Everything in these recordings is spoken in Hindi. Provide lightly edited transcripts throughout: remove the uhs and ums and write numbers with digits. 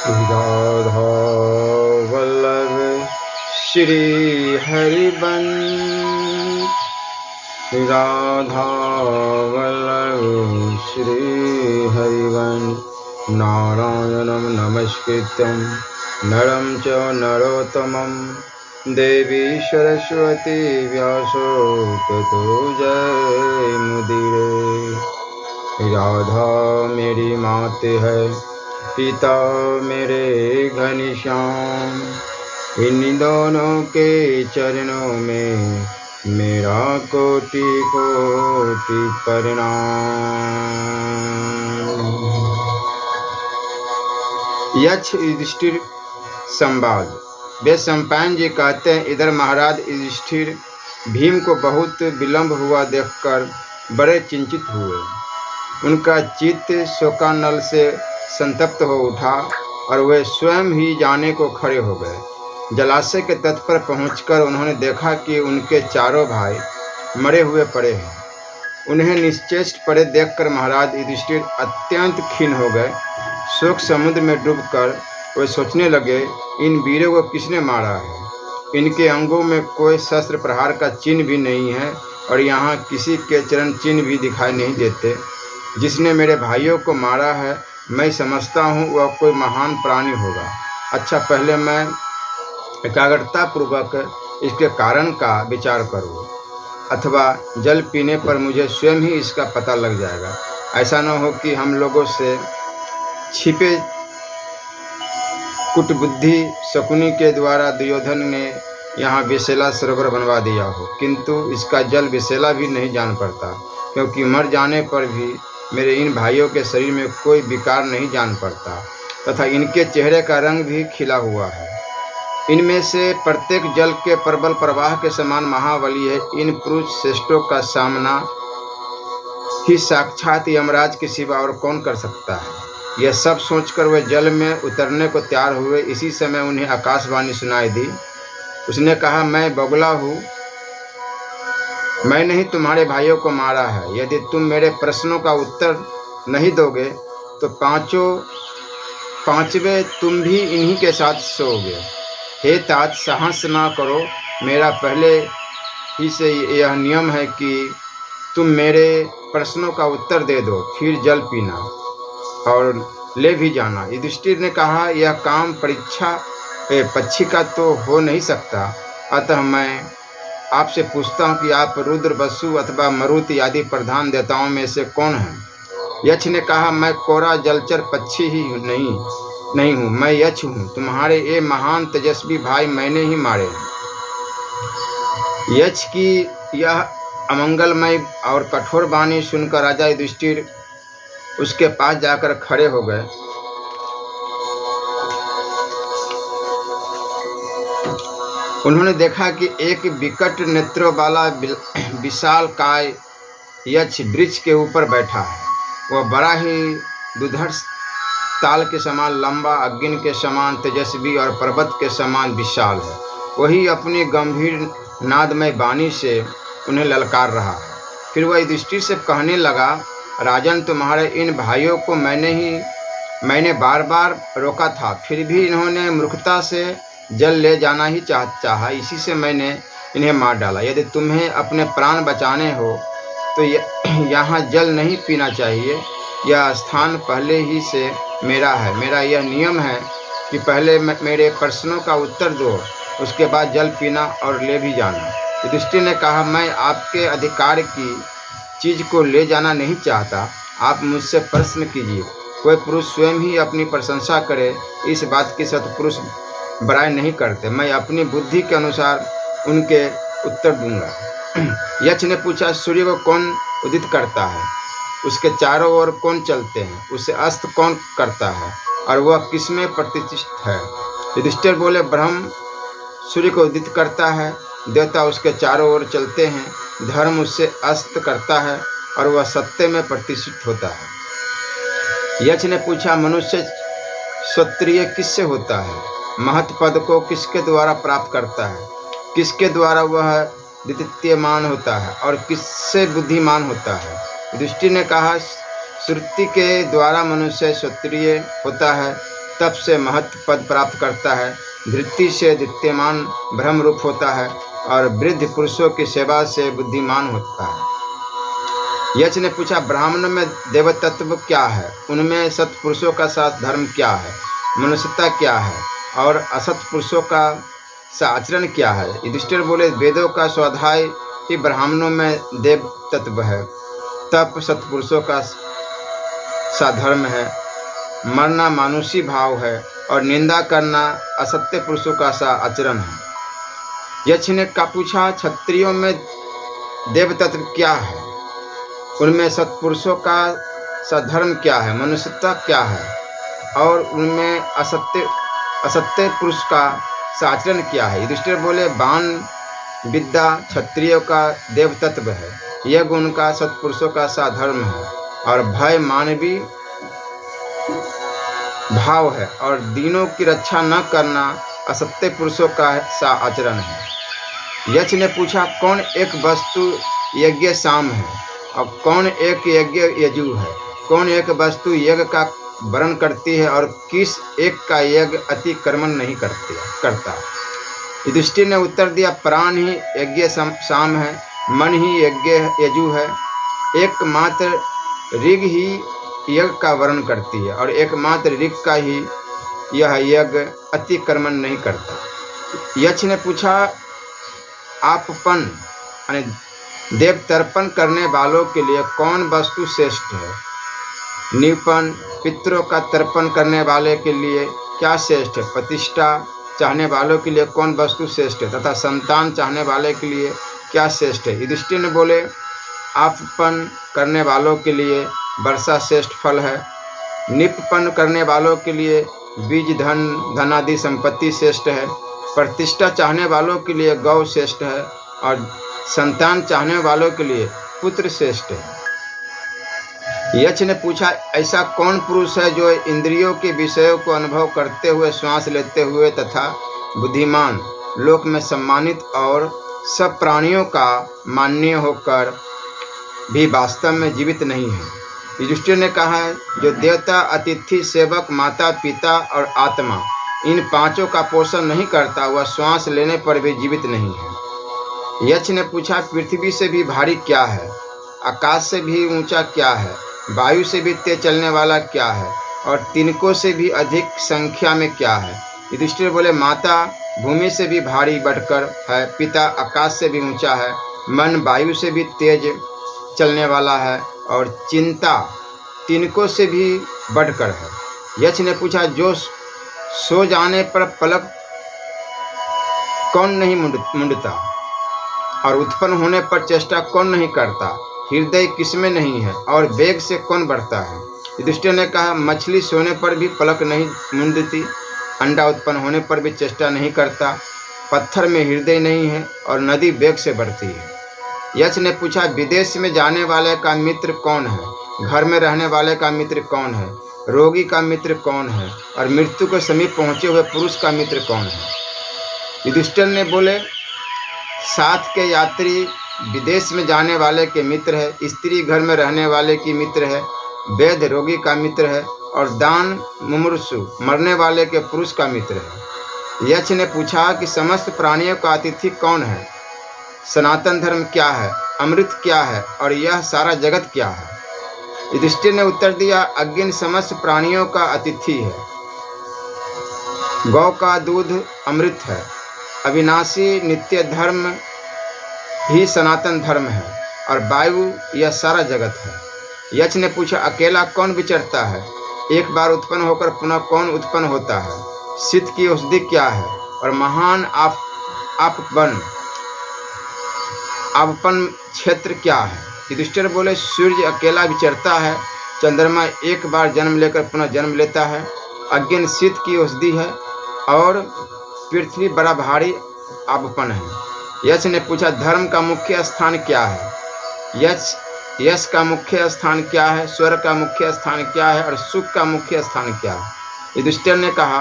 राधा वल्लभ श्री हरिवंश, राधा वल्लभ श्री हरिवंश। नारायणं नमस्कृत्यं नरं च नरोत्तमं देवी सरस्वती व्यासो ततो जयमुदीरये। राधा मेरी मात है, पिता मेरे घनश्याम, इन दोनों के चरणों में मेरा कोटि कोटि प्रणाम। यक्ष युधिष्ठिर संवाद। वे सम्पायन जी कहते हैं, इधर महाराज युधिष्ठिर भीम को बहुत विलंब हुआ देखकर बड़े चिंतित हुए। उनका चित्त शोकानल से संतप्त हो उठा और वे स्वयं ही जाने को खड़े हो गए। जलाशय के तट पर पहुंचकर उन्होंने देखा कि उनके चारों भाई मरे हुए पड़े हैं। उन्हें निश्चेष्ट पड़े देखकर महाराज युधिष्ठिर अत्यंत खिन्न हो गए। शोक समुद्र में डूबकर वे सोचने लगे, इन वीरों को किसने मारा है? इनके अंगों में कोई शस्त्र प्रहार का चिन्ह भी नहीं है और यहाँ किसी के चरण चिन्ह भी दिखाई नहीं देते। जिसने मेरे भाइयों को मारा है, मैं समझता हूँ वह कोई महान प्राणी होगा। अच्छा, पहले मैं एकाग्रता पूर्वक इसके कारण का विचार करूँ, अथवा जल पीने पर मुझे स्वयं ही इसका पता लग जाएगा। ऐसा न हो कि हम लोगों से छिपे कुटबुद्धि शकुनी के द्वारा दुर्योधन ने यहाँ विषैला सरोवर बनवा दिया हो, किंतु इसका जल विषैला भी नहीं जान पड़ता, क्योंकि मर जाने पर भी मेरे इन भाइयों के शरीर में कोई विकार नहीं जान पड़ता, तथा इनके चेहरे का रंग भी खिला हुआ है। इनमें से प्रत्येक जल के प्रबल प्रवाह के समान महाबली है। इन पुरुष श्रेष्ठों का सामना ही साक्षात यमराज के सिवा और कौन कर सकता है। यह सब सोचकर वे जल में उतरने को तैयार हुए। इसी समय उन्हें आकाशवाणी सुनाई दी। उसने कहा, मैं बगुला हूँ, मैंने ही तुम्हारे भाइयों को मारा है। यदि तुम मेरे प्रश्नों का उत्तर नहीं दोगे तो पांचवें तुम भी इन्हीं के साथ सोओगे। हे तात, साहस ना करो। मेरा पहले ही से यह नियम है कि तुम मेरे प्रश्नों का उत्तर दे दो, फिर जल पीना और ले भी जाना। युधिष्ठिर ने कहा, यह काम पक्षी का तो हो नहीं सकता, अतः मैं आपसे पूछता हूँ कि आप रुद्र, वसु अथवा मरुत आदि प्रधान देवताओं में से कौन हैं? यक्ष ने कहा, मैं कोरा जलचर पक्षी ही नहीं हूँ, मैं यक्ष हूँ। तुम्हारे ये महान तेजस्वी भाई मैंने ही मारे हैं। यक्ष की यह अमंगलमय और कठोर वाणी सुनकर राजा युधिष्ठिर उसके पास जाकर खड़े हो गए। उन्होंने देखा कि एक विकट नेत्रों वाला विशाल काय यक्ष वृक्ष के ऊपर बैठा है। वह बड़ा ही दुधड़ ताल के समान लंबा, अग्नि के समान तेजस्वी और पर्वत के समान विशाल है। वही अपनी गंभीर नादमय वाणी से उन्हें ललकार रहा है। फिर वह युधिष्ठिर से कहने लगा, राजन, तुम्हारे इन भाइयों को मैंने बार बार रोका था, फिर भी इन्होंने मूर्खता से जल ले जाना ही चाहा। इसी से मैंने इन्हें मार डाला। यदि तुम्हें अपने प्राण बचाने हो तो यहाँ जल नहीं पीना चाहिए। यह स्थान पहले ही से मेरा है। मेरा यह नियम है कि पहले मेरे प्रश्नों का उत्तर दो, उसके बाद जल पीना और ले भी जाना। युधिष्ठिर ने कहा, मैं आपके अधिकार की चीज़ को ले जाना नहीं चाहता। आप मुझसे प्रश्न कीजिए। कोई पुरुष स्वयं ही अपनी प्रशंसा करे, इस बात की सत्पुरुष बड़ाई नहीं करते। मैं अपनी बुद्धि के अनुसार उनके उत्तर दूंगा। यक्ष ने पूछा, सूर्य को कौन उदित करता है? उसके चारों ओर कौन चलते हैं? उसे अस्त कौन करता है और वह किसमें प्रतिष्ठित है? युधिष्ठिर बोले, ब्रह्म सूर्य को उदित करता है, देवता उसके चारों ओर चलते हैं, धर्म उससे अस्त करता है और वह सत्य में प्रतिष्ठित होता है। यक्ष ने पूछा, मनुष्य क्षत्रिय किससे होता है? महत् पद को किसके द्वारा प्राप्त करता है? किसके द्वारा वह द्वितीयमान होता है और किससे बुद्धिमान होता है? युधिष्ठिर ने कहा, श्रुति के द्वारा मनुष्य क्षत्रिय होता है, तप से महत्व पद प्राप्त करता है, धृति से दित्यमान ब्रह्म रूप होता है और वृद्ध पुरुषों की सेवा से बुद्धिमान होता है। यक्ष ने पूछा, ब्राह्मणों में देवतत्व क्या है, उनमें सत्पुरुषों का साथ धर्म क्या है, मनुष्यता क्या है और असत पुरुषों का आचरण क्या है। युधिष्ठिर बोले, वेदों का स्वाध्याय ही ब्राह्मणों में देव तत्व है, तप सत्पुरुषों का साधर्म है, मरना मानुषी भाव है और निंदा करना असत्य पुरुषों का सा आचरण है। यक्ष ने का पूछा, क्षत्रियों में देव तत्व क्या है, उनमें सत्पुरुषों का सधर्म क्या है, मनुष्यता क्या है और उनमें असत्य पुरुष का साचरण क्या है। युधिष्ठिर बोले, बाण विद्या क्षत्रियों का देव तत्व है, यज्ञ उनका सत्पुरुषों का साधर्म है और भय मानवीय भाव है और दीनों की रक्षा न करना असत्य पुरुषों का सा आचरण है। यक्ष ने पूछा, कौन एक वस्तु यज्ञ साम है और कौन एक यज्ञ यजु है, कौन एक वस्तु यज्ञ का वर्ण करती है और किस एक का यज्ञ अतिक्रमण नहीं करता। युधिष्ठिर ने उत्तर दिया, प्राण ही यज्ञ साम है, मन ही यज्ञ यजु है, एकमात्र ऋग ही यज्ञ का वर्ण करती है और एकमात्र ऋग का ही यह यज्ञ अतिक्रमण नहीं करता। यक्ष ने पूछा, आपपन यानी देव तर्पण करने वालों के लिए कौन वस्तु श्रेष्ठ है, निपन पितरों का तर्पण करने वाले के लिए क्या श्रेष्ठ है, प्रतिष्ठा चाहने वालों के लिए कौन वस्तु श्रेष्ठ है तथा संतान चाहने वाले के लिए क्या श्रेष्ठ है। युधिष्ठिर ने बोले, आपपन करने वालों के लिए वर्षा श्रेष्ठ फल है, निपपन करने वालों के लिए बीज धन आदि संपत्ति श्रेष्ठ है, प्रतिष्ठा चाहने वालों के लिए गौ श्रेष्ठ है और संतान चाहने वालों के लिए पुत्र श्रेष्ठ है। यक्ष ने पूछा, ऐसा कौन पुरुष है जो इंद्रियों के विषयों को अनुभव करते हुए श्वास लेते हुए तथा बुद्धिमान लोक में सम्मानित और सब प्राणियों का माननीय होकर भी वास्तव में जीवित नहीं है। युधिष्ठिर ने कहा है, जो देवता अतिथि सेवक माता पिता और आत्मा इन पांचों का पोषण नहीं करता वह श्वास लेने पर भी जीवित नहीं है। यक्ष ने पूछा, पृथ्वी से भी भारी क्या है, आकाश से भी ऊंचा क्या है, वायु से भी तेज चलने वाला क्या है और तिनकों से भी अधिक संख्या में क्या है। युधिष्ठिर बोले, माता भूमि से भी भारी बढ़कर है, पिता आकाश से भी ऊंचा है, मन वायु से भी तेज चलने वाला है और चिंता तिनकों से भी बढ़कर है। यक्ष ने पूछा, जो सो जाने पर पलक कौन नहीं मुंडता और उत्पन्न होने पर चेष्टा कौन नहीं करता, हृदय किसमें नहीं है और वेग से कौन बढ़ता है। युधिष्ठिर ने कहा, मछली सोने पर भी पलक नहीं मुंडती, अंडा उत्पन्न होने पर भी चेष्टा नहीं करता, पत्थर में हृदय नहीं है और नदी वेग से बढ़ती है। यक्ष ने पूछा, विदेश में जाने वाले का मित्र कौन है, घर में रहने वाले का मित्र कौन है, रोगी का मित्र कौन है और मृत्यु के समीप पहुँचे हुए पुरुष का मित्र कौन है। युधिष्ठिर ने बोले, साथ के यात्री विदेश में जाने वाले के मित्र है, स्त्री घर में रहने वाले की मित्र है, वैद्य रोगी का मित्र है और दान मुमूर्षु मरने वाले के पुरुष का मित्र है। यक्ष ने पूछा कि समस्त प्राणियों का अतिथि कौन है, सनातन धर्म क्या है, अमृत क्या है और यह सारा जगत क्या है। युधिष्ठिर ने उत्तर दिया, अग्नि समस्त प्राणियों का अतिथि है, गौ का दूध अमृत है, अविनाशी नित्य धर्म ही सनातन धर्म है और वायु यह सारा जगत है। यक्ष ने पूछा, अकेला कौन विचरता है, एक बार उत्पन्न होकर पुनः कौन उत्पन्न होता है, शीत की औषधि क्या है और महान आपपन क्षेत्र क्या है। युधिष्ठिर बोले, सूर्य अकेला विचरता है, चंद्रमा एक बार जन्म लेकर पुनः जन्म लेता है, अग्नि शीत की औषधि है और पृथ्वी बड़ा भारी आपपन है। यक्ष ने पूछा, धर्म का मुख्य स्थान क्या है, यश का मुख्य स्थान क्या है, स्वर्ग का मुख्य स्थान क्या है और सुख का मुख्य स्थान क्या है। युधिष्ठिर ने कहा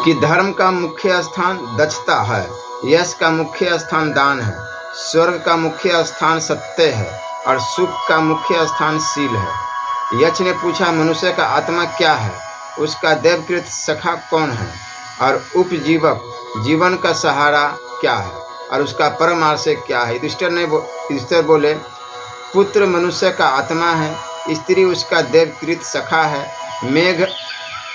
कि धर्म का मुख्य स्थान दक्षता है, यश का मुख्य स्थान दान है, स्वर्ग का मुख्य स्थान सत्य है और सुख का मुख्य स्थान शील है। यक्ष ने पूछा, मनुष्य का आत्मा क्या है, उसका देवकृत सखा कौन है, और उपजीवक जीवन का सहारा क्या है, और उसका परम आशय क्या है। युधिष्ठिर बोले, पुत्र मनुष्य का आत्मा है, स्त्री उसका देवकृत सखा है, मेघ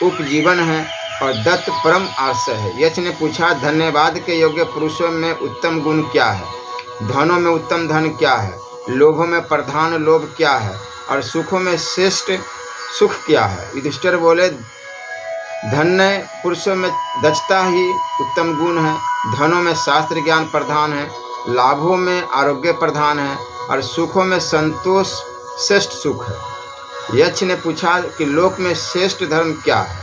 उपजीवन है और दत्त परम आश्रय है। यक्ष ने पूछा, धन्यवाद के योग्य पुरुषों में उत्तम गुण क्या है, धनों में उत्तम धन क्या है, लोभों में प्रधान लोभ क्या है, और सुखों में श्रेष्ठ सुख क्या है। युधिष्ठिर बोले, धन्य पुरुषों में दक्षता ही उत्तम गुण है, धनों में शास्त्र ज्ञान प्रधान है, लाभों में आरोग्य प्रधान है, और सुखों में संतोष श्रेष्ठ सुख है। यक्ष ने पूछा कि लोक में श्रेष्ठ धर्म क्या है,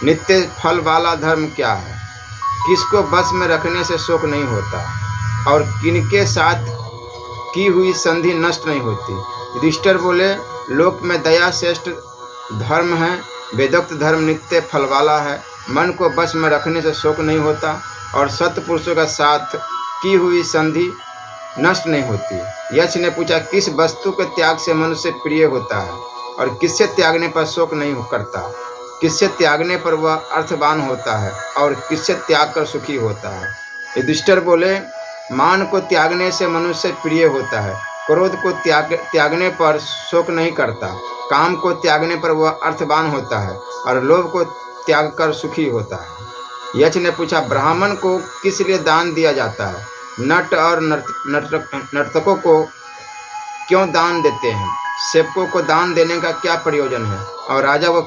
नित्य फल वाला धर्म क्या है, किसको बस में रखने से शोक नहीं होता, और किनके साथ की हुई संधि नष्ट नहीं होती। युधिष्ठिर बोले, लोक में दया श्रेष्ठ धर्म है, वेदोक्त धर्म नित्य फल वाला है, मन को बस में रखने से शोक नहीं होता, और सत्पुरुषों का साथ की हुई संधि नष्ट नहीं होती। यक्ष ने पूछा, किस वस्तु के त्याग से मनुष्य प्रिय होता है, और किससे त्यागने पर शोक नहीं करता, किससे त्यागने पर वह अर्थवान होता है, और किससे त्याग कर सुखी होता है। युधिष्ठिर बोले, मान को त्यागने से मनुष्य प्रिय होता है, क्रोध को त्यागने पर शोक नहीं करता, काम को त्यागने पर वह अर्थवान होता है, और लोभ को त्याग कर सुखी होता है। यक्ष ने पूछा, ब्राह्मण को किस लिए दान दिया जाता है, नट और नर्तकों को क्यों दान देते हैं, सेवकों को दान देने का क्या प्रयोजन है, और राजा को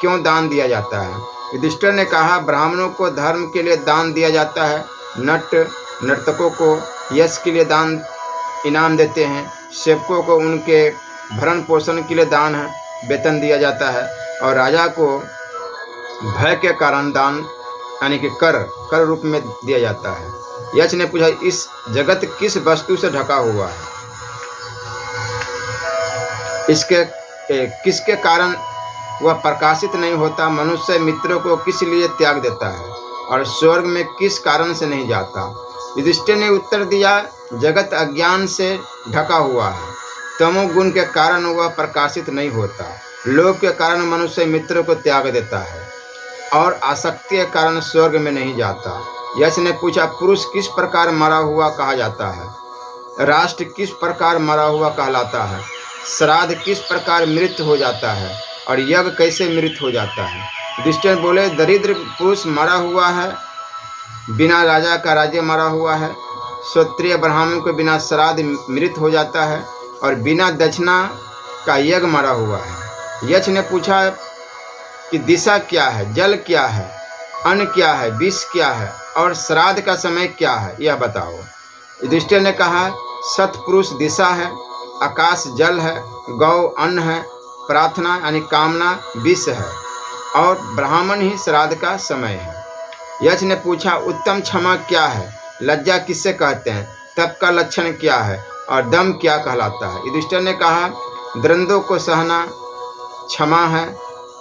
क्यों दान दिया जाता है। युधिष्ठिर ने कहा, ब्राह्मणों को धर्म के लिए दान दिया जाता है, नट नर्तकों को यश के लिए दान इनाम देते हैं, सेवकों को उनके भरण पोषण के लिए दान है वेतन दिया जाता है, और राजा को भय के कारण दान यानी कि कर रूप में दिया जाता है। यक्ष ने पूछा, इस जगत किस वस्तु से ढका हुआ है, इसके किसके कारण वह प्रकाशित नहीं होता, मनुष्य मित्रों को किस लिए त्याग देता है, और स्वर्ग में किस कारण से नहीं जाता। युधिष्ठिर ने उत्तर दिया, जगत अज्ञान से ढका हुआ है, तमोगुण के कारण वह प्रकाशित नहीं होता, लोभ के कारण मनुष्य मित्रों को त्याग देता है, और आसक्ति के कारण स्वर्ग में नहीं जाता। यक्ष ने पूछा, पुरुष किस प्रकार मरा हुआ कहा जाता है, राष्ट्र किस प्रकार मरा हुआ कहलाता है, श्राद्ध किस प्रकार मृत हो जाता है, और यज्ञ कैसे मृत हो जाता है। युधिष्ठिर बोले, दरिद्र पुरुष मरा हुआ है, बिना राजा का राज्य मरा हुआ है, क्षत्रिय ब्राह्मण को बिना श्राद्ध मृत हो जाता है, और बिना दक्षिणा का यज्ञ मरा हुआ है। यक्ष ने पूछा कि दिशा क्या है, जल क्या है, अन्न क्या है, विष क्या है, और श्राद्ध का समय क्या है, यह बताओ। युधिष्ठिर ने कहा, सत्पुरुष दिशा है, आकाश जल है, गौ अन्न है, प्रार्थना यानी कामना विष है, और ब्राह्मण ही श्राद्ध का समय है। यक्ष ने पूछा, उत्तम क्षमा क्या है, लज्जा किससे कहते हैं, तप का लक्षण क्या है, और दम क्या कहलाता है। युधिष्ठिर ने कहा, द्वंद्वों को सहना क्षमा है,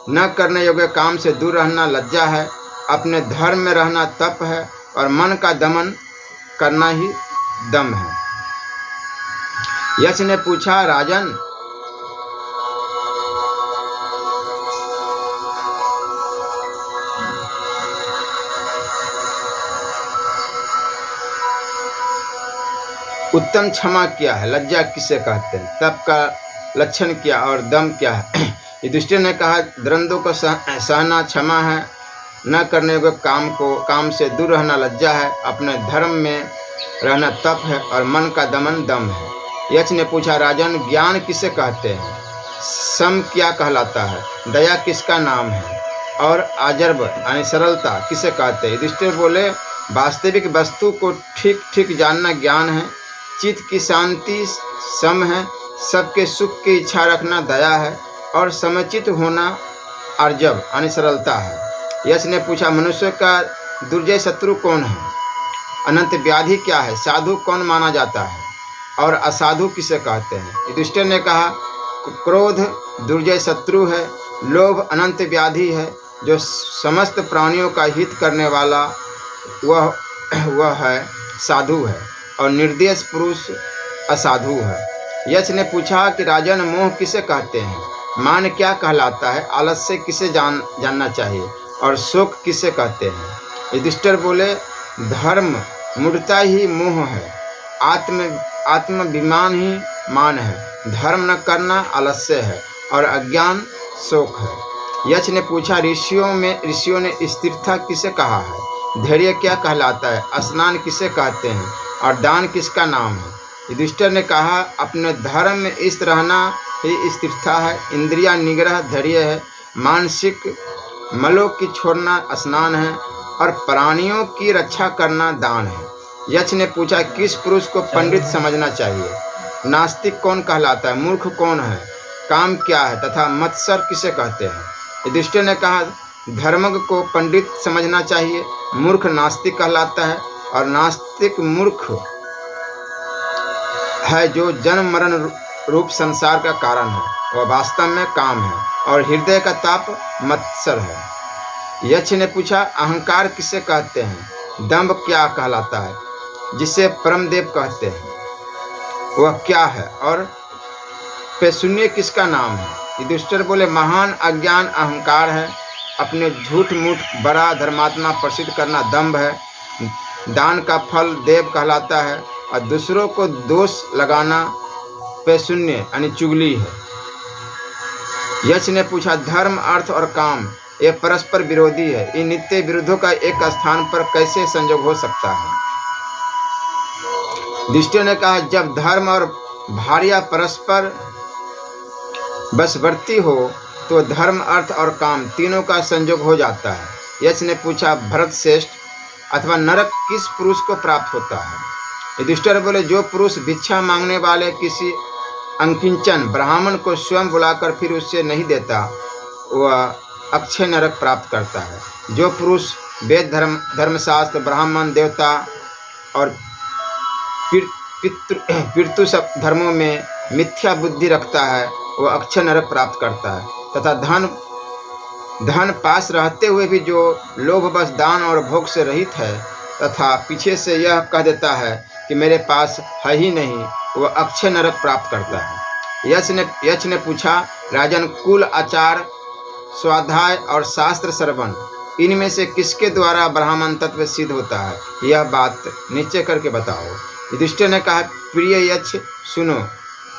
न करने योग्य काम से दूर रहना लज्जा है, अपने धर्म में रहना तप है, और मन का दमन करना ही दम है। यक्ष ने पूछा, राजन उत्तम क्षमा क्या है, लज्जा किसे कहते हैं, तप का लक्षण क्या और दम क्या है। युधिष्ठिर ने कहा, द्वंद्वों को सहना क्षमा है, न करने को काम से दूर रहना लज्जा है, अपने धर्म में रहना तप है, और मन का दमन दम है। यक्ष ने पूछा, राजन ज्ञान किसे कहते हैं, सम क्या कहलाता है, दया किसका नाम है, और आजर्ब यानी सरलता किसे कहते हैं। युधिष्ठिर बोले, वास्तविक वस्तु को ठीक ठीक जानना ज्ञान है, चित्त की शांति सम है, सबके सुख की इच्छा रखना दया है, और समुचित होना आर्जव यानी सरलता है। यक्ष ने पूछा, मनुष्य का दुर्जय शत्रु कौन है, अनंत व्याधि क्या है, साधु कौन माना जाता है, और असाधु किसे कहते हैं। युधिष्ठिर ने कहा, क्रोध दुर्जय शत्रु है, लोभ अनंत व्याधि है, जो समस्त प्राणियों का हित करने वाला वह है साधु है, और निर्देश पुरुष असाधु है। यक्ष ने पूछा कि राजन, मोह किसे कहते हैं? मान क्या कहलाता है? आलस्य किसे जानना चाहिए? और शोक किसे कहते हैं? युधिष्ठिर बोले, धर्म मूढ़ता ही मोह है, आत्माभिमान ही मान है, धर्म न करना आलस्य है और अज्ञान शोक है। यक्ष ने पूछा, ऋषियों ने स्थिरता किसे कहा है? धैर्य क्या कहलाता है? स्नान किसे कहते हैं? और दान किसका नाम है? युधिष्ठिर ने कहा, अपने धर्म में स्थित रहना ही स्थिरता है, इंद्रिया निग्रह धैर्य है, मानसिक मलों की छोड़ना स्नान है और प्राणियों की रक्षा करना दान है। यक्ष ने पूछा, किस पुरुष को पंडित समझना चाहिए? नास्तिक कौन कहलाता है? मूर्ख कौन है? काम क्या है तथा मत्सर किसे कहते हैं? युधिष्ठिर ने कहा, धर्मज्ञ को पंडित समझना चाहिए, मूर्ख नास्तिक कहलाता है और नास्तिक मूर्ख है जो जन्म मरण रूप संसार का कारण है, वह वास्तव में काम है और हृदय का ताप मत्सर है। यक्ष ने पूछा, अहंकार किसे कहते हैं? दंभ क्या कहलाता है? जिसे परमदेव कहते हैं, वह क्या है? और पैशून्य किसका नाम है? युधिष्ठिर बोले, महान अज्ञान अहंकार है, अपने झूठ मूठ बड़ा धर्मात्मा प्रसिद्ध करना दंभ है, दान का फल देव कहलाता है और दूसरों को दोष लगाना पैशून्य यानी चुगली है। यक्ष ने पूछा, धर्म अर्थ और काम ये परस्पर विरोधी है, इन नित्य विरुद्धों का एक स्थान पर कैसे संयोग हो सकता है? युधिष्ठिर ने कहा, जब धर्म और भार्या परस्पर वशवर्ती हो तो धर्म अर्थ और काम तीनों का संयोग हो जाता है। यक्ष ने पूछा, भरत श्रेष्ठ अथवा नरक किस पुरुष को प्राप्त होता है? युधिष्ठिर बोले, जो पुरुष भिक्षा मांगने वाले किसी अंकिंचन ब्राह्मण को स्वयं बुलाकर फिर उससे नहीं देता, वह अक्षय नरक प्राप्त करता है। जो पुरुष वेद धर्मशास्त्र ब्राह्मण देवता और पितृ सब धर्मों में मिथ्या बुद्धि रखता है, वह अक्षय नरक प्राप्त करता है। तथा धन पास रहते हुए भी जो लोभवश दान और भोग से रहित है तथा पीछे से यह कह देता है कि मेरे पास है ही नहीं, वह अक्षय नरक प्राप्त करता है। यक्ष ने पूछा, राजन, कुल आचार स्वाध्याय और शास्त्र श्रवण इनमें से किसके द्वारा ब्राह्मण तत्व सिद्ध होता है? यह बात निश्चय करके बताओ। युधिष्ठिर ने कहा, प्रिय यक्ष, सुनो,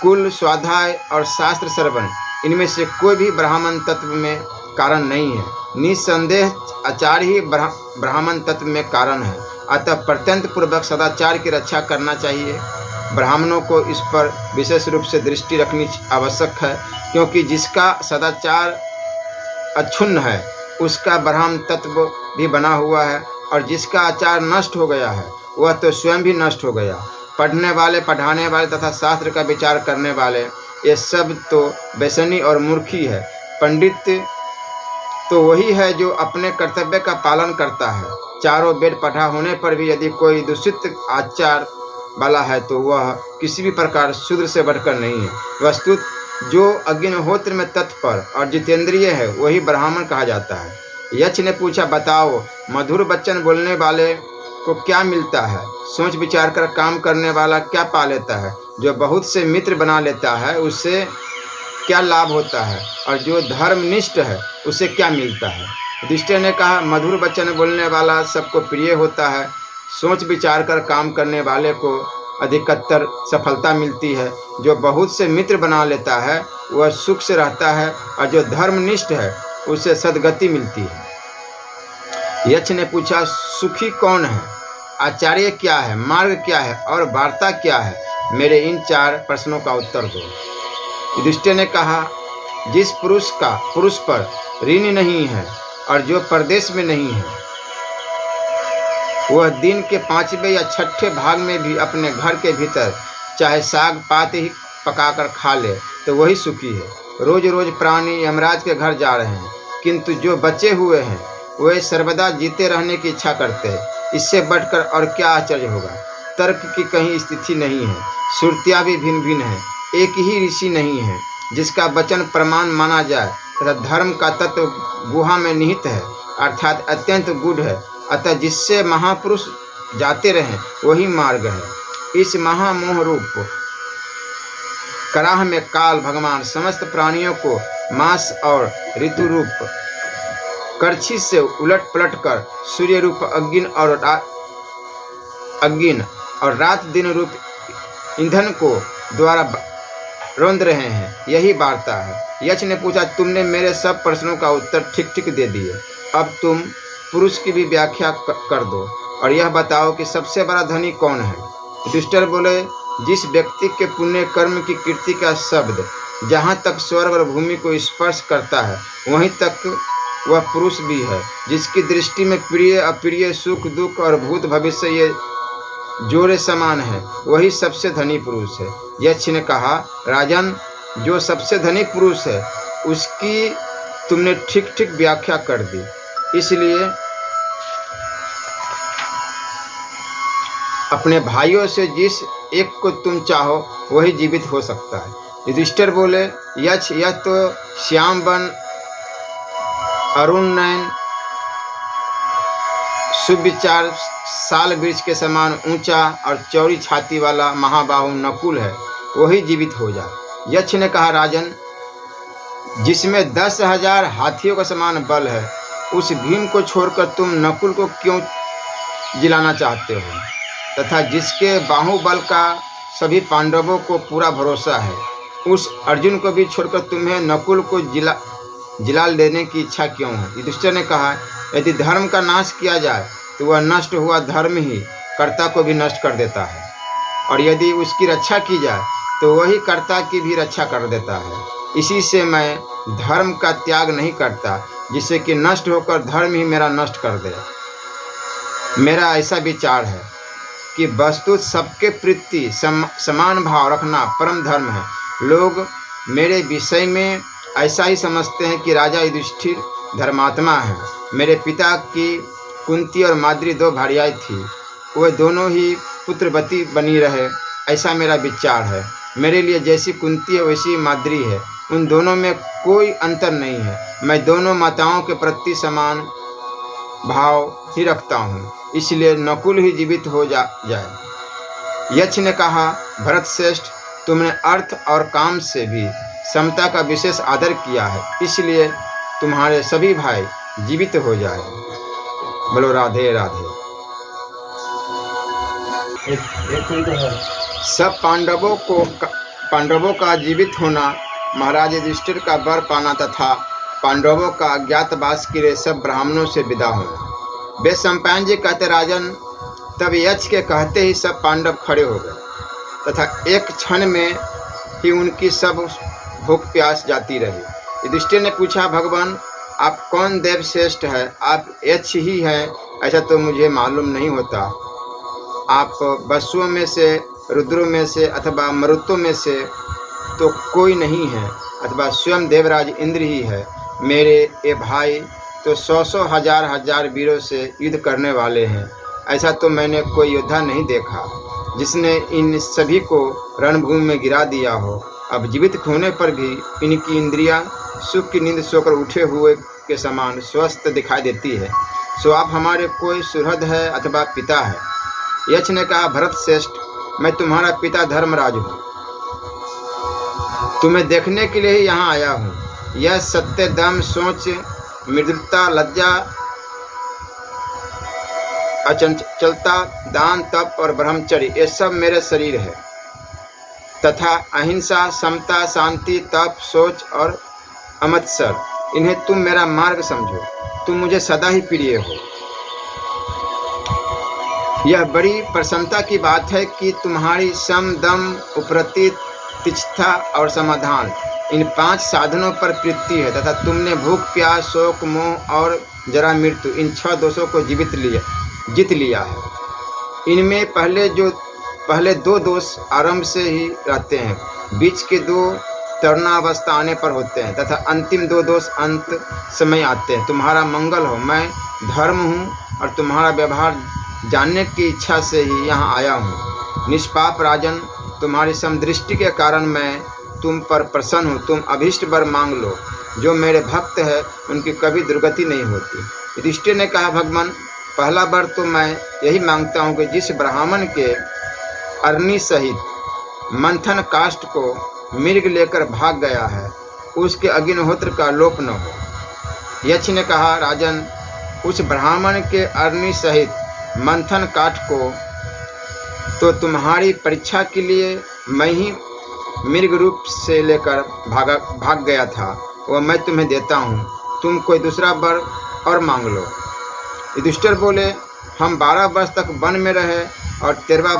कुल स्वाध्याय और शास्त्र श्रवण इनमें से कोई भी ब्राह्मण तत्व में कारण नहीं है, निसंदेह आचार ही ब्राह्मण तत्व में कारण है। अतः प्रत्यंत पूर्वक सदाचार की रक्षा करना चाहिए। ब्राह्मणों को इस पर विशेष रूप से दृष्टि रखनी आवश्यक है, क्योंकि जिसका सदाचार अक्षुण्ण है उसका ब्राह्मण तत्व भी बना हुआ है, और जिसका आचार नष्ट हो गया है वह तो स्वयं भी नष्ट हो गया। पढ़ने वाले, पढ़ाने वाले तथा शास्त्र का विचार करने वाले ये सब तो व्यसनी और मूर्खी है। पंडित तो वही है जो अपने कर्तव्य का पालन करता है। चारों वेद पढ़ा होने पर भी यदि कोई दूषित आचार वाला है तो वह किसी भी प्रकार शूद्र से बढ़कर नहीं है। वस्तुत जो अग्निहोत्र में तत्पर और जितेंद्रिय है वही ब्राह्मण कहा जाता है। यक्ष ने पूछा, बताओ, मधुर वचन बोलने वाले को क्या मिलता है? सोच विचार कर काम करने वाला क्या पा लेता है? जो बहुत से मित्र बना लेता है उससे क्या लाभ होता है? और जो धर्मनिष्ठ है उसे क्या मिलता है? युधिष्ठिर ने कहा, मधुर वचन बोलने वाला सबको प्रिय होता है, सोच विचार कर काम करने वाले को अधिकतर सफलता मिलती है। जो बहुत से मित्र बना लेता है वह सुख से रहता है, और जो धर्मनिष्ठ है उसे सद्गति मिलती है। यक्ष ने पूछा, सुखी कौन है? आचार्य क्या है? मार्ग क्या है? और वार्ता क्या है? मेरे इन 4 प्रश्नों का उत्तर दो। युधिष्ठिर ने कहा, जिस पुरुष पर ऋण नहीं है और जो परदेश में नहीं है, वह दिन के 5वें या 6ठे भाग में भी अपने घर के भीतर चाहे साग पात ही पकाकर खा ले तो वही सुखी है। रोज रोज प्राणी यमराज के घर जा रहे हैं, किंतु जो बचे हुए हैं वे सर्वदा जीते रहने की इच्छा करते हैं। इससे बढ़कर और क्या आश्चर्य होगा? तर्क की कहीं स्थिति नहीं है, श्रुतियाँ भी भिन्न भिन्न हैं, एक ही ऋषि नहीं है जिसका वचन प्रमाण माना जाए तथा धर्म का तत्व गुहा में निहित है, अर्थात अत्यंत गूढ़ है। अतः जिससे महापुरुष जाते रहें वही मार्ग है। इस महामोह रूप कराह में काल भगवान समस्त प्राणियों को मांस और ऋतु रूप करछी से उलट पलट कर सूर्य रूप अग्नि और रात दिन रूप ईंधन को द्वारा रौंद रहे हैं। यही वार्ता है। यक्ष ने पूछा, तुमने मेरे सब प्रश्नों का उत्तर ठीक ठीक दे दिए। अब तुम पुरुष की भी व्याख्या कर दो और यह बताओ कि सबसे बड़ा धनी कौन है। युधिष्ठिर बोले, जिस व्यक्ति के पुण्य कर्म की कीर्ति का शब्द जहाँ तक स्वर्ग और भूमि को स्पर्श करता है वहीं तक वह पुरुष भी है, जिसकी दृष्टि में प्रिय अप्रिय सुख दुख और भूत भविष्य ये जोड़े समान है, वही सबसे धनी पुरुष है। यक्ष ने कहा, राजन, जो सबसे धनी पुरुष है उसकी तुमने ठीक ठीक व्याख्या कर दी, इसलिए अपने भाइयों से जिस एक को तुम चाहो वही जीवित हो सकता है। युधिष्ठिर बोले, यक्ष, यह तो श्याम वन अरुण नयन सुविचार साल वृक्ष के समान ऊंचा और चौड़ी छाती वाला महाबाहु नकुल है, वही जीवित हो जाए। यक्ष ने कहा, राजन, जिसमें 10,000 हाथियों का समान बल है, उस भीम को छोड़कर तुम नकुल को क्यों जिलाना चाहते हो? तथा जिसके बाहुबल का सभी पांडवों को पूरा भरोसा है, उस अर्जुन को भी छोड़कर तुम्हें नकुल को जिला लेने की इच्छा क्यों है? युधिष्ठिर ने कहा, यदि धर्म का नाश किया जाए तो वह नष्ट हुआ धर्म ही कर्ता को भी नष्ट कर देता है, और यदि उसकी रक्षा की जाए तो वही कर्ता की भी रक्षा कर देता है। इसी से मैं धर्म का त्याग नहीं करता, जिससे कि नष्ट होकर धर्म ही मेरा नष्ट कर दे। मेरा ऐसा विचार है कि वस्तु सबके प्रति समान भाव रखना परम धर्म है। लोग मेरे विषय में ऐसा ही समझते हैं कि राजा युधिष्ठिर धर्मात्मा है। मेरे पिता की कुंती और माद्री 2 भार्याएं थी, वे दोनों ही पुत्रवती बनी रहे, ऐसा मेरा विचार है। मेरे लिए जैसी कुंती है वैसी माद्री है, उन दोनों में कोई अंतर नहीं है। मैं दोनों माताओं के प्रति समान भाव ही रखता हूँ, इसलिए नकुल ही जीवित हो जाए। यक्ष ने कहा, भरत श्रेष्ठ, तुमने अर्थ और काम से भी समता का विशेष आदर किया है, इसलिए तुम्हारे सभी भाई जीवित हो जाए। बोलो राधे राधे। एक मिनट है। सब पांडवों का जीवित होना, महाराज युधिष्ठिर का वर पाना तथा पांडवों का अज्ञातवास के लिए सब ब्राह्मणों से विदा होना। वे सम्पायन जी कहते, राजन, तब यक्ष के कहते ही सब पांडव खड़े हो गए तथा एक क्षण में ही उनकी सब भूख प्यास जाती रही। युधिष्ठिर ने पूछा, भगवान, आप कौन देव श्रेष्ठ है? आप यक्ष ही हैं, ऐसा तो मुझे मालूम नहीं होता। आप वसुओं में से, रुद्रों में से अथवा मरुतों में से तो कोई नहीं है, अथवा स्वयं देवराज इंद्र ही है। मेरे ये भाई तो 100 हजार वीरों से युद्ध करने वाले हैं, ऐसा तो मैंने कोई योद्धा नहीं देखा जिसने इन सभी को रणभूमि में गिरा दिया हो। अब जीवित होने पर भी इनकी इंद्रियां सुख की नींद सोकर उठे हुए के समान स्वस्थ दिखाई देती है। सो आप हमारे कोई सुहृद है अथवा पिता है? यक्ष ने कहा, भरत श्रेष्ठ, मैं तुम्हारा पिता धर्मराज हूँ, तुम्हें देखने के लिए ही यहाँ आया हूँ। यह सत्य, दम, सोच, मृदुता, लज्जा, अचंचलता, दान, तप और ब्रह्मचर्य, ये सब मेरे शरीर है, तथा अहिंसा, समता, शांति, तप, सोच और अमत्सर, इन्हें तुम मेरा मार्ग समझो। तुम मुझे सदा ही प्रिय हो। यह बड़ी प्रसन्नता की बात है कि तुम्हारी सम, दम, उपरति, तिष्ठा और समाधान, इन 5 साधनों पर प्रीति है तथा तुमने भूख, प्यास, शोक, मोह और जरा मृत्यु, इन 6 दोषों को जीत लिया है। इनमें पहले 2 दोष आरंभ से ही रहते हैं, बीच के 2 तरुणावस्था आने पर होते हैं तथा अंतिम 2 दोष अंत समय आते हैं। तुम्हारा मंगल हो। मैं धर्म हूँ और तुम्हारा व्यवहार जानने की इच्छा से ही यहाँ आया हूँ। निष्पाप राजन, तुम्हारी समदृष्टि के कारण मैं तुम पर प्रसन्न हूँ। तुम अभीष्ट वर मांग लो। जो मेरे भक्त है उनकी कभी दुर्गति नहीं होती। युधिष्ठिर ने कहा, भगवान, पहला वर तो मैं यही मांगता हूँ कि जिस ब्राह्मण के अग्नि सहित मंथन काष्ठ को मृग लेकर भाग गया है, उसके अग्निहोत्र का लोप न हो। यक्ष ने कहा, राजन, उस ब्राह्मण के अग्नि सहित मंथन काठ को तो तुम्हारी परीक्षा के लिए मैं ही मृग रूप से लेकर भाग गया था, वह मैं तुम्हें देता हूँ, तुम कोई दूसरा वर और मांग लो। युधिष्ठिर बोले, हम 12 वर्ष तक वन में रहे और 13वां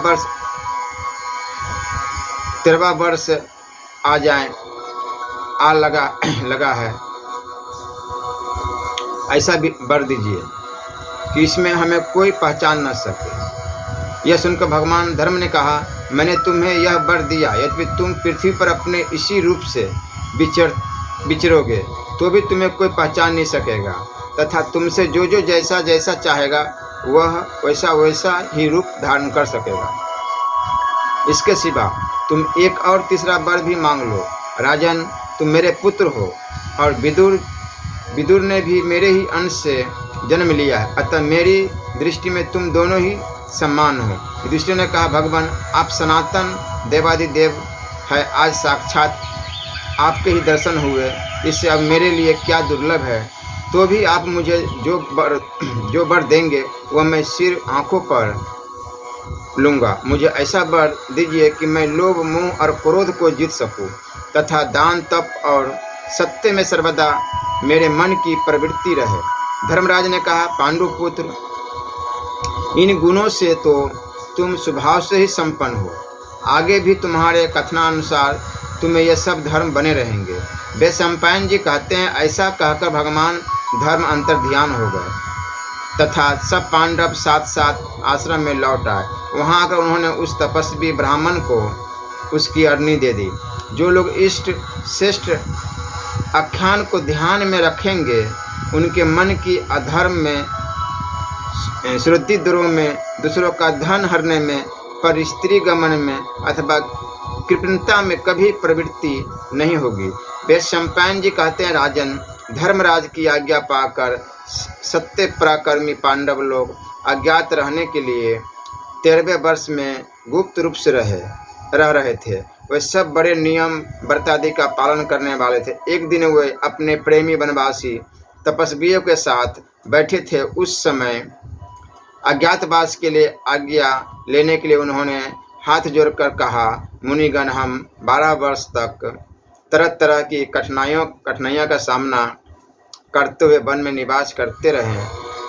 वर्ष आ लगा है, ऐसा भी वर दीजिए कि इसमें हमें कोई पहचान न सके। यह सुनकर भगवान धर्म ने कहा, मैंने तुम्हें यह वर दिया, यद्यपि तुम पृथ्वी पर अपने इसी रूप से विचरोगे तो भी तुम्हें कोई पहचान नहीं सकेगा, तथा तुमसे जो जैसा जैसा चाहेगा वह वैसा ही रूप धारण कर सकेगा। इसके सिवा तुम एक और तीसरा वर भी मांग लो। राजन, तुम मेरे पुत्र हो और विदुर ने भी मेरे ही अंश से जन्म लिया है, अतः मेरी दृष्टि में तुम दोनों ही समान हो। युधिष्ठिर ने कहा, भगवान, आप सनातन देवादिदेव है, आज साक्षात आपके ही दर्शन हुए, इससे अब मेरे लिए क्या दुर्लभ है। तो भी आप मुझे जो वर देंगे वह मैं सिर आंखों पर लूँगा। मुझे ऐसा वर दीजिए कि मैं लोभ, मोह और क्रोध को जीत सकूं, तथा दान, तप और सत्य में सर्वदा मेरे मन की प्रवृत्ति रहे। धर्मराज ने कहा, पांडुपुत्र, इन गुणों से तो तुम स्वभाव से ही संपन्न हो, आगे भी तुम्हारे कथनानुसार तुम्हें ये सब धर्म बने रहेंगे। वे सम्पायन जी कहते हैं, ऐसा कहकर भगवान धर्म अंतर्ध्यान हो गए तथा सब पांडव साथ साथ आश्रम में लौट आए। वहाँ आकर उन्होंने उस तपस्वी ब्राह्मण को उसकी अग्नि दे दी। जो लोग इष्ट श्रेष्ठ आख्यान को ध्यान में रखेंगे, उनके मन की अधर्म में, श्रुति द्रोह में, दूसरों का धन हरने में, पर स्त्री गमन में अथवा कृपणता में कभी प्रवृत्ति नहीं होगी। वे सम्पायन जी कहते हैं, राजन, धर्मराज की आज्ञा पाकर सत्य पराक्रमी पांडव लोग अज्ञात रहने के लिए 13वें वर्ष में गुप्त रूप से रह रहे थे। वे सब बड़े नियम व्रतादि का पालन करने वाले थे। एक दिन वे अपने प्रेमी वनवासी तपस्वियों के साथ बैठे थे। उस समय अज्ञातवास के लिए आज्ञा लेने के लिए उन्होंने हाथ जोड़कर कहा, मुनिगण, हम 12 वर्ष तक तरह तरह की कठिनाइयों का सामना करते हुए वन में निवास करते रहे।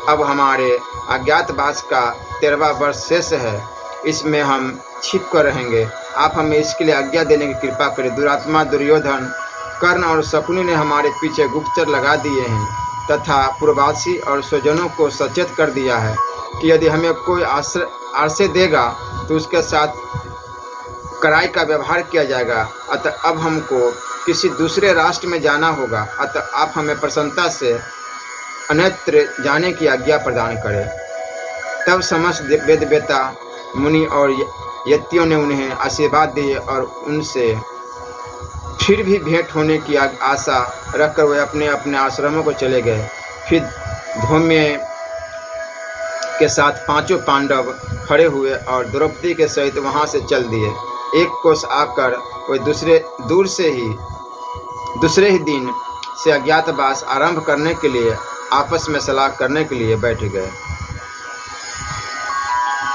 अब हमारे अज्ञातवास का 13वां वर्ष शेष है, इसमें हम छिप कर रहेंगे। आप हमें इसके लिए आज्ञा देने की कृपा करें। दुरात्मा दुर्योधन, कर्ण और शकुनी ने हमारे पीछे गुप्तचर लगा दिए हैं तथा पूर्ववासी और स्वजनों को सचेत कर दिया है कि यदि हमें कोई आश्रय देगा तो उसके साथ कड़ाई का व्यवहार किया जाएगा। अतः अब हमको किसी दूसरे राष्ट्र में जाना होगा, अतः आप हमें प्रसन्नता से अन्यत्र जाने की आज्ञा प्रदान करें। तब समस्त वेदवेता मुनि और यतियों ने उन्हें आशीर्वाद दिए और उनसे फिर भी भेंट होने की आशा रखकर वे अपने अपने आश्रमों को चले गए। फिर धौम्य के साथ 5 पांडव खड़े हुए और द्रौपदी के सहित वहां से चल दिए। एक कोस आकर वे दूसरे ही दिन से अज्ञातवास आरंभ करने के लिए आपस में सलाह करने के लिए बैठ गए।